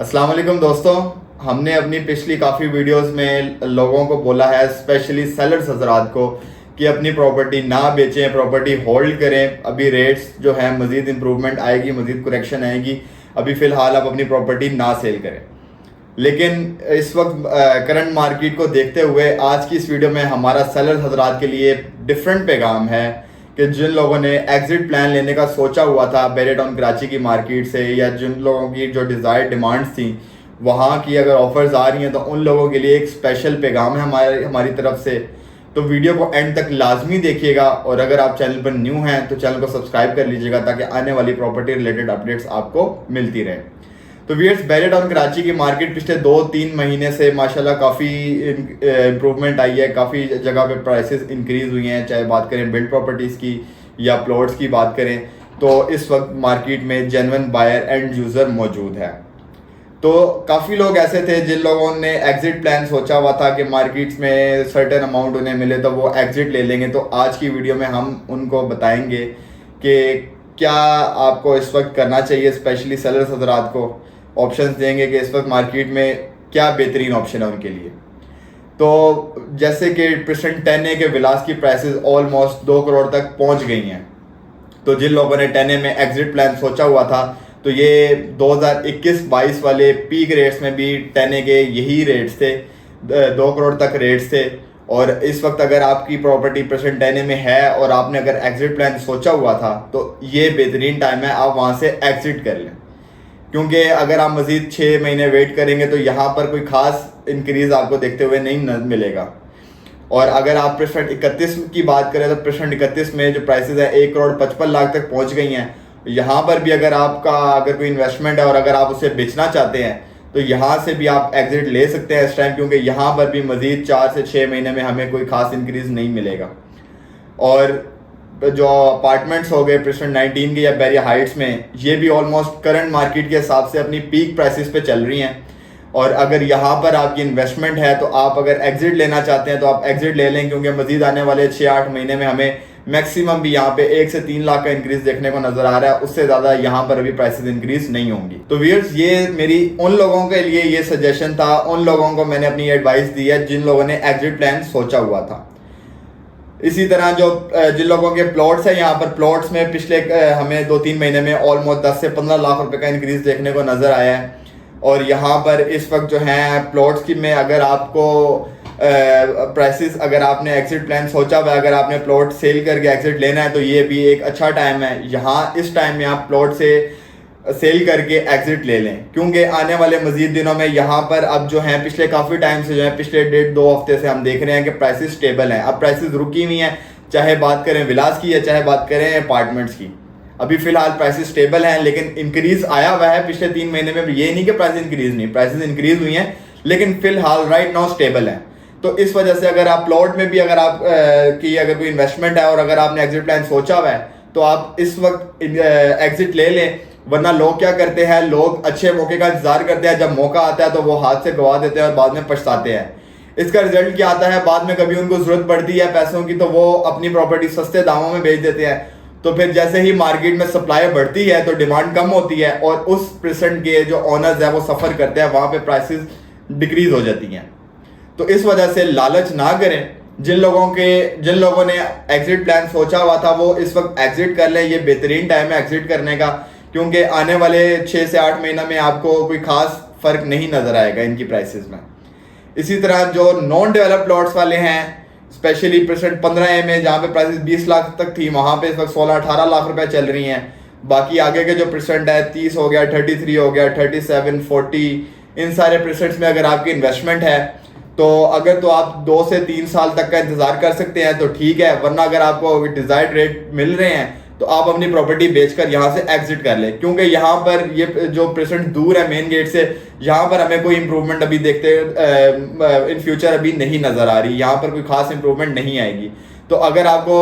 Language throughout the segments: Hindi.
अस्सलाम वालेकुम दोस्तों, हमने अपनी पिछली काफ़ी वीडियोस में लोगों को बोला है, स्पेशली सेलर्स हजरात को, कि अपनी प्रॉपर्टी ना बेचें, प्रॉपर्टी होल्ड करें। अभी रेट्स जो है मज़ीद इम्प्रूवमेंट आएगी, मज़ीद करेक्शन आएगी। अभी फ़िलहाल आप अपनी प्रॉपर्टी ना सेल करें। लेकिन इस वक्त करंट मार्केट को देखते हुए आज की इस वीडियो में हमारा सेलर्स हजरात के लिए डिफरेंट पैगाम है कि जिन लोगों ने एग्जिट प्लान लेने का सोचा हुआ था बैरियर टाउन कराची की मार्केट से, या जिन लोगों की जो डिज़ायर डिमांड्स थी वहाँ की अगर ऑफर्स आ रही हैं, तो उन लोगों के लिए एक स्पेशल पैगाम है हमारी तरफ से। तो वीडियो को एंड तक लाजमी देखिएगा, और अगर आप चैनल पर न्यू हैं तो चैनल को सब्सक्राइब कर लीजिएगा ताकि आने वाली प्रॉपर्टी रिलेटेड अपडेट्स आपको मिलती रहें। तो व्यूअर्स, बैरियर टाउन कराची की मार्केट पिछले 2-3 महीने से माशाल्लाह काफ़ी इम्प्रूवमेंट आई है। काफ़ी जगह पे प्राइसेस इंक्रीज़ हुई हैं, चाहे बात करें बिल्ड प्रॉपर्टीज़ की या प्लॉट्स की बात करें। तो इस वक्त मार्केट में जेन्युइन बायर एंड यूज़र मौजूद है। तो काफ़ी लोग ऐसे थे जिन लोगों ने एग्जिट प्लान सोचा हुआ था कि मार्केट्स में सर्टेन अमाउंट उन्हें मिले तो वो एग्जिट ले लेंगे। तो आज की वीडियो में हम उनको बताएंगे कि क्या आपको इस वक्त करना चाहिए। स्पेशली सेलर्स हजरात को ऑप्शंस देंगे कि इस वक्त मार्केट में क्या बेहतरीन ऑप्शन है उनके लिए। तो जैसे कि प्रेजेंट 10A के विलास की प्राइसेस ऑलमोस्ट 2 करोड़ तक पहुंच गई हैं। तो जिन लोगों ने 10A में एग्जिट प्लान सोचा हुआ था, तो ये 2021-22 वाले पीक रेट्स में भी 10A के यही रेट्स थे, 2 करोड़ तक रेट्स थे। और इस वक्त अगर आपकी प्रॉपर्टी प्रेजेंट 10A में है और आपने अगर एग्जिट प्लान सोचा हुआ था, तो ये बेहतरीन टाइम है आप वहाँ से एग्जिट कर लें। क्योंकि अगर आप मज़ीद 6 महीने वेट करेंगे तो यहाँ पर कोई ख़ास इंक्रीज़ आपको देखते हुए नहीं मिलेगा। और अगर आप प्रेजेंट 31 की बात करें तो प्रेजेंट 31 में जो प्राइसेस है 1 करोड़ 55 लाख तक पहुँच गई हैं। यहाँ पर भी अगर कोई इन्वेस्टमेंट है और अगर आप उसे बेचना चाहते हैं तो यहाँ से भी आप एग्जिट ले सकते हैं इस टाइम, क्योंकि यहाँ पर भी मज़ीद 4 से 6 महीने में हमें कोई ख़ास इंक्रीज़ नहीं मिलेगा। और जो अपार्टमेंट्स हो गए प्रेजेंट 19 के या बैरियर हाइट्स में, ये भी ऑलमोस्ट करंट मार्केट के हिसाब से अपनी पीक प्राइसेस पे चल रही हैं। और अगर यहाँ पर आपकी इन्वेस्टमेंट है तो आप अगर एग्जिट लेना चाहते हैं तो आप एग्जिट ले लें, क्योंकि मजीद आने वाले 6-8 महीने में हमें मैक्सिमम भी यहाँ पे 1 से 3 लाख का इंक्रीज देखने को नजर आ रहा है। उससे ज़्यादा यहाँ पर अभी प्राइसेस इंक्रीज नहीं होंगी। तो व्यूअर्स, ये मेरी उन लोगों के लिए ये सजेशन था, उन लोगों को मैंने अपनी एडवाइस दी है जिन लोगों ने एग्जिट प्लान सोचा हुआ था। इसी तरह जिन लोगों के प्लॉट्स हैं, यहाँ पर प्लॉट्स में पिछले हमें 2-3 महीने में ऑलमोस्ट 10 से 15 लाख रुपए का इंक्रीज देखने को नज़र आया है। और यहाँ पर इस वक्त जो है प्लॉट्स की में अगर आपको प्राइसेस, अगर आपने एग्जिट प्लान सोचा हुआ है, अगर आपने प्लॉट सेल करके एग्जिट लेना है तो ये भी एक अच्छा टाइम है। यहाँ इस टाइम में आप प्लॉट से सेल करके एग्जिट ले लें, क्योंकि आने वाले मजीद दिनों में यहाँ पर अब जो है पिछले काफ़ी टाइम से जो है पिछले 1.5-2 हफ्ते से हम देख रहे हैं कि प्राइसेस स्टेबल हैं। अब प्राइसेस रुकी हुई हैं, चाहे बात करें विलास की या चाहे बात करें अपार्टमेंट्स की। अभी फिलहाल प्राइसेस स्टेबल हैं, लेकिन इंक्रीज आया हुआ है पिछले 3 महीने में। ये नहीं कि प्राइसेस इंक्रीज नहीं, प्राइसेस इंक्रीज हुई हैं, लेकिन फिलहाल राइट नाउ स्टेबल हैं। तो इस वजह से अगर आप प्लॉट में भी अगर कोई इन्वेस्टमेंट है और अगर आपने एग्जिट प्लान सोचा हुआ है तो आप इस वक्त एग्जिट ले लें। वरना लोग क्या करते हैं, लोग अच्छे मौके का इंतजार करते हैं, जब मौका आता है तो वो हाथ से गवा देते हैं और बाद में पछताते हैं। इसका रिजल्ट क्या आता है, बाद में कभी उनको जरूरत पड़ती है पैसों की तो वो अपनी प्रॉपर्टी सस्ते दामों में बेच देते हैं। तो फिर जैसे ही मार्केट में सप्लाई बढ़ती है तो डिमांड कम होती है और उस परसेंट के जो ओनर्स है वो सफ़र करते हैं, वहाँ पे प्राइसेस डिक्रीज हो जाती हैं। तो इस वजह से लालच ना करें। जिन लोगों ने एग्जिट प्लान सोचा हुआ था वो इस वक्त एग्जिट कर लें। ये बेहतरीन टाइम है एग्जिट करने का, क्योंकि आने वाले 6 से 8 महीना में आपको कोई खास फर्क नहीं नजर आएगा इनकी प्राइसेस में। इसी तरह जो नॉन डेवलप प्लॉट्स वाले हैं, स्पेशली प्रेजेंट 15A में जहाँ पे प्राइसेस 20 लाख तक थी, वहाँ पे इस वक्त 16-18 लाख रुपए चल रही हैं। बाकी आगे के जो परसेंट है 30 हो गया, 33 हो गया, 37, 40, इन सारे परसेंट्स में अगर आपकी इन्वेस्टमेंट है तो आप 2 से 3 साल तक का इंतजार कर सकते हैं तो ठीक है। वरना अगर आपको डिजायर्ड रेट मिल रहे हैं तो आप अपनी प्रॉपर्टी बेचकर यहाँ से एग्जिट कर लें, क्योंकि यहाँ पर ये जो प्रेजेंट दूर है मेन गेट से, यहाँ पर हमें कोई इंप्रूवमेंट अभी देखते इन फ्यूचर अभी नहीं नजर आ रही। यहाँ पर कोई खास इंप्रूवमेंट नहीं आएगी। तो अगर आपको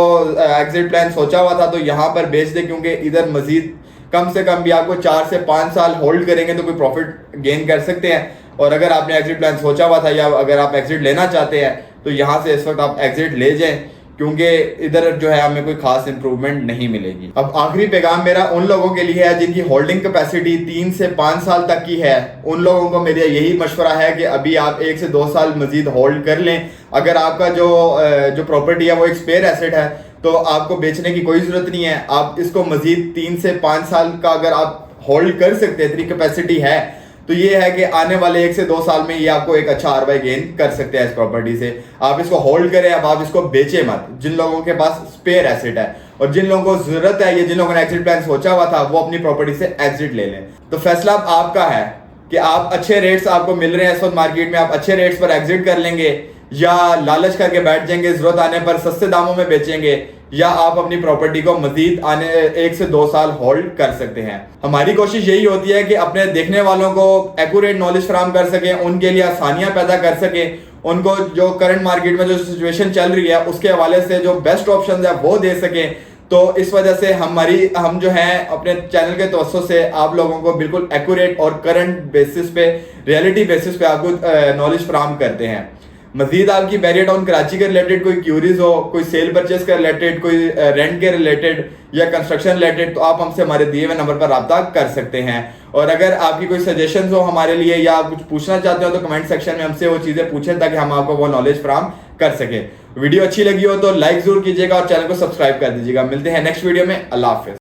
एग्जिट प्लान सोचा हुआ था तो यहाँ पर बेच दे, क्योंकि इधर मजीद कम से कम भी आपको 4 से 5 साल होल्ड करेंगे तो कोई प्रॉफिट गेन कर सकते हैं। और अगर आपने एग्जिट प्लान सोचा हुआ था या अगर आप एग्जिट लेना चाहते हैं तो यहाँ से इस वक्त आप एग्जिट ले जाएं, क्योंकि इधर जो है हमें कोई खास इंप्रूवमेंट नहीं मिलेगी। अब आखिरी पैगाम मेरा उन लोगों के लिए है जिनकी होल्डिंग कैपेसिटी 3 से 5 साल तक की है। उन लोगों को मेरा यही मशवरा है कि अभी आप 1 से 2 साल मजीद होल्ड कर लें। अगर आपका जो प्रॉपर्टी है वो एक स्पेयर एसेट है तो आपको बेचने की कोई ज़रूरत नहीं है। आप इसको मजीद 3 से 5 साल का अगर आप होल्ड कर सकते हैं, इतनी कैपेसिटी है, तो ये है कि आने वाले 1 से 2 साल में ये आपको एक अच्छा ROI गेन कर सकते हैं इस प्रॉपर्टी से। आप इसको होल्ड करें, अब आप इसको बेचें मत। जिन लोगों के पास स्पेयर एसेट है और जिन लोगों को जरूरत है, ये जिन लोगों ने एग्जिट प्लान सोचा हुआ था, वो अपनी प्रॉपर्टी से एग्जिट ले लें। तो फैसला अब आपका है कि आप अच्छे रेट्स आपको मिल रहे हैं इस वक्त मार्केट में, आप अच्छे रेट्स पर एग्जिट कर लेंगे या लालच करके बैठ जाएंगे, जरूरत आने पर सस्ते दामों में बेचेंगे, या आप अपनी प्रॉपर्टी को मजीद आने 1 से 2 साल होल्ड कर सकते हैं। हमारी कोशिश यही होती है कि अपने देखने वालों को एक्यूरेट नॉलेज फराहम कर सकें, उनके लिए आसानियां पैदा कर सकें, उनको जो करंट मार्केट में जो सिचुएशन चल रही है उसके हवाले से जो बेस्ट ऑप्शन है वो दे सकें। तो इस वजह से हम जो हैं अपने चैनल के तवज्जो से आप लोगों को बिल्कुल एक्यूरेट और करंट बेसिस पे, रियलिटी बेसिस पे आपको नॉलेज फराहम करते हैं। मजीद आपकी बैरियर टाउन कराची के रिलेटेड कोई क्यूरीज हो, कोई सेल परचेज के रिलेटेड, कोई रेंट के रिलेटेड या कंस्ट्रक्शन रिलेटेड, तो आप हमसे हमारे दिए हुए नंबर पर रब्ता कर सकते हैं। और अगर आपकी कोई सजेशंस हो हमारे लिए या आप कुछ पूछना चाहते हो तो कमेंट सेक्शन में हमसे वो चीज़ें पूछें ताकि हम आपको वो नॉलेज फराहम कर सकें। वीडियो अच्छी लगी हो तो लाइक जरूर कीजिएगा और चैनल को सब्सक्राइब कर दीजिएगा। मिलते हैं नेक्स्ट वीडियो में। अल्लाह हाफिज़।